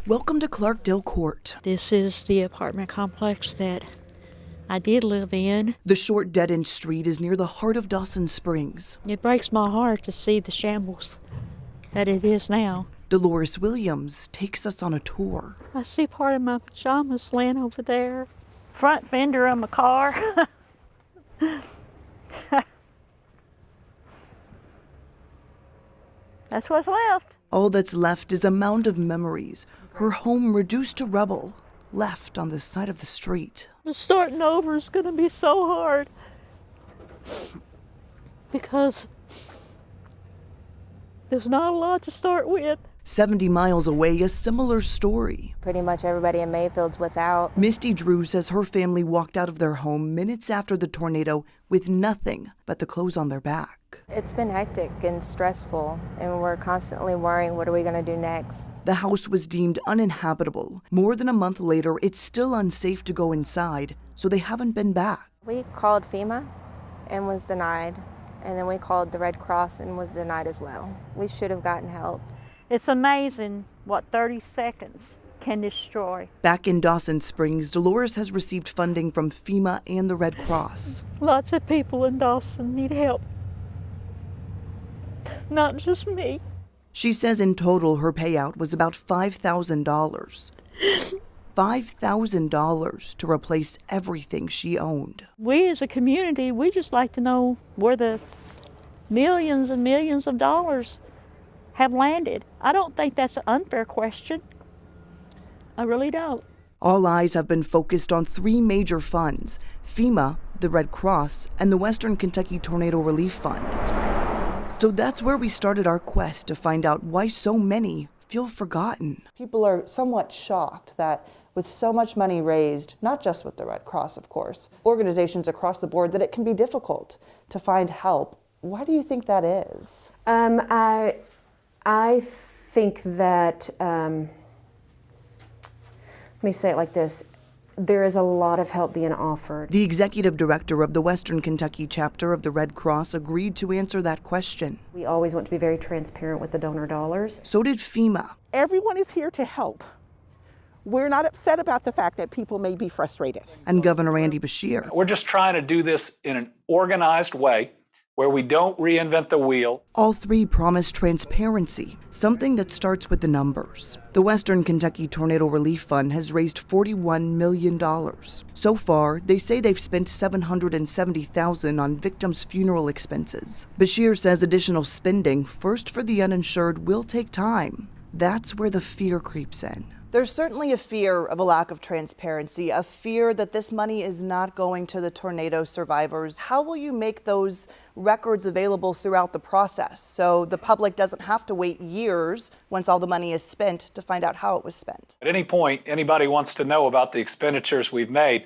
Welcome to Clarkdale Court. This is the apartment complex that I did live in. The short dead-end street is near the heart of Dawson Springs. It breaks my heart to see the shambles that it is now. Dolores Williams takes us on a tour. I see part of my pajamas laying over there. Front fender of my car. That's what's left. All that's left is a mound of memories. Her home reduced to rubble, left on the side of the street. Starting over is going to be so hard because there's not a lot to start with. 70 miles away, a similar story. Pretty much everybody in Mayfield's without. Misty Drew says her family walked out of their home minutes after the tornado with nothing but the clothes on their back. It's been hectic and stressful, and we're constantly worrying, what are we going to do next? The house was deemed uninhabitable. More than a month later, it's still unsafe to go inside, so they haven't been back. We called FEMA and was denied, and then we called the Red Cross and was denied as well. We should have gotten help. It's amazing what 30 seconds can destroy. Back in Dawson Springs, Dolores has received funding from FEMA and the Red Cross. Lots of people in Dawson need help. Not just me. She says in total her payout was about $5,000. $5,000 to replace everything she owned. We as a community, we just like to know where the millions and millions of dollars have landed. I don't think that's an unfair question. I really don't. All eyes have been focused on three major funds: FEMA, the Red Cross, and the Western Kentucky Tornado Relief Fund. So that's where we started our quest to find out why so many feel forgotten. People are somewhat shocked that with so much money raised, not just with the Red Cross, of course, organizations across the board, that it can be difficult to find help. Why do you think that is? I think that, let me say it like this, there is a lot of help being offered. The executive director of the Western Kentucky chapter of the Red Cross agreed to answer that question. We always want to be very transparent with the donor dollars. So did FEMA. Everyone is here to help. We're not upset about the fact that people may be frustrated. And Governor Andy Beshear. We're just trying to do this in an organized way where we don't reinvent the wheel. All three promise transparency, something that starts with the numbers. The Western Kentucky Tornado Relief Fund has raised $41 million. So far, they say they've spent $770,000 on victims' funeral expenses. Beshear says additional spending, first for the uninsured, will take time. That's where the fear creeps in. There's certainly a fear of a lack of transparency, a fear that this money is not going to the tornado survivors. How will you make those records available throughout the process so the public doesn't have to wait years once all the money is spent to find out how it was spent? At any point, anybody wants to know about the expenditures we've made,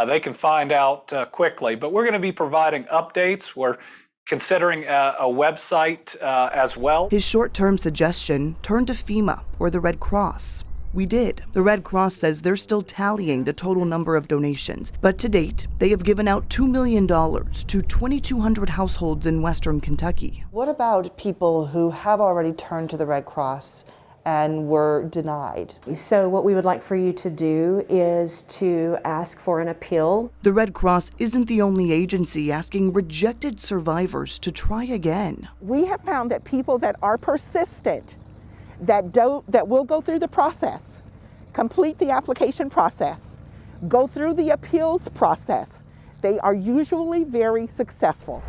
they can find out quickly. But we're going to be providing updates. We're considering a website as well. His short-term suggestion: turn to FEMA or the Red Cross. We did. The Red Cross says they're still tallying the total number of donations, but to date, they have given out $2 million to 2,200 households in Western Kentucky. What about people who have already turned to the Red Cross and were denied? So what we would like for you to do is to ask for an appeal. The Red Cross isn't the only agency asking rejected survivors to try again. We have found that people that are persistent, that will go through the process, complete the application process, go through the appeals process, they are usually very successful.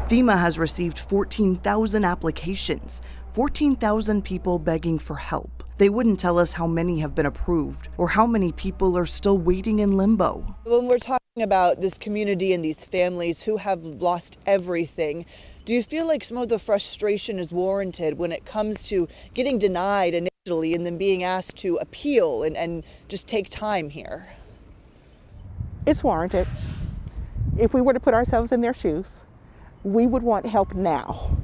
FEMA has received 14,000 applications, 14,000 people begging for help. They wouldn't tell us how many have been approved or how many people are still waiting in limbo. When we're talking about this community and these families who have lost everything, do you feel like some of the frustration is warranted when it comes to getting denied initially and then being asked to appeal and just take time here? It's warranted. If we were to put ourselves in their shoes, we would want help now,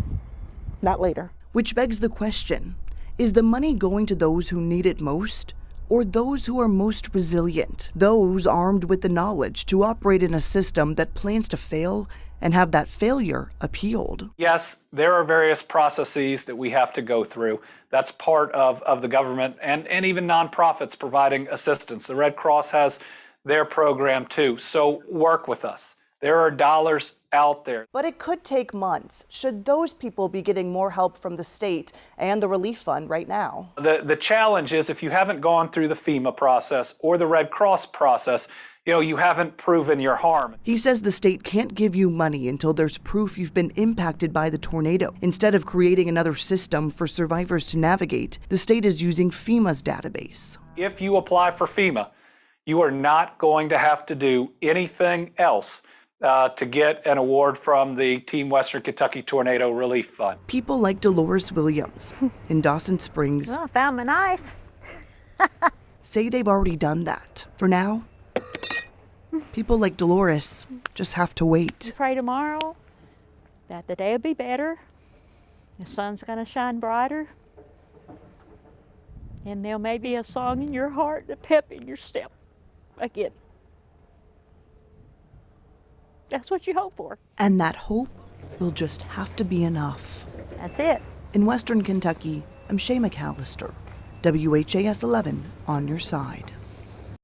not later. Which begs the question, is the money going to those who need it most, or those who are most resilient, those armed with the knowledge to operate in a system that plans to fail and have that failure appealed. Yes, there are various processes that we have to go through. That's part of the government and even nonprofits providing assistance. The Red Cross has their program too. So work with us. There are dollars out there. But it could take months. Should those people be getting more help from the state and the relief fund right now? The challenge is if you haven't gone through the FEMA process or the Red Cross process, you haven't proven your harm. He says the state can't give you money until there's proof you've been impacted by the tornado. Instead of creating another system for survivors to navigate, the state is using FEMA's database. If you apply for FEMA, you are not going to have to do anything else to get an award from the Team Western Kentucky Tornado Relief Fund. People like Dolores Williams in Dawson Springs I found my knife. say they've already done that. For now, people like Dolores just have to wait. Pray tomorrow that the day will be better. The sun's going to shine brighter. And there may be a song in your heart, a pep in your step again. That's what you hope for. And that hope will just have to be enough. That's it. In Western Kentucky, I'm Shay McAllister, WHAS 11 on your side.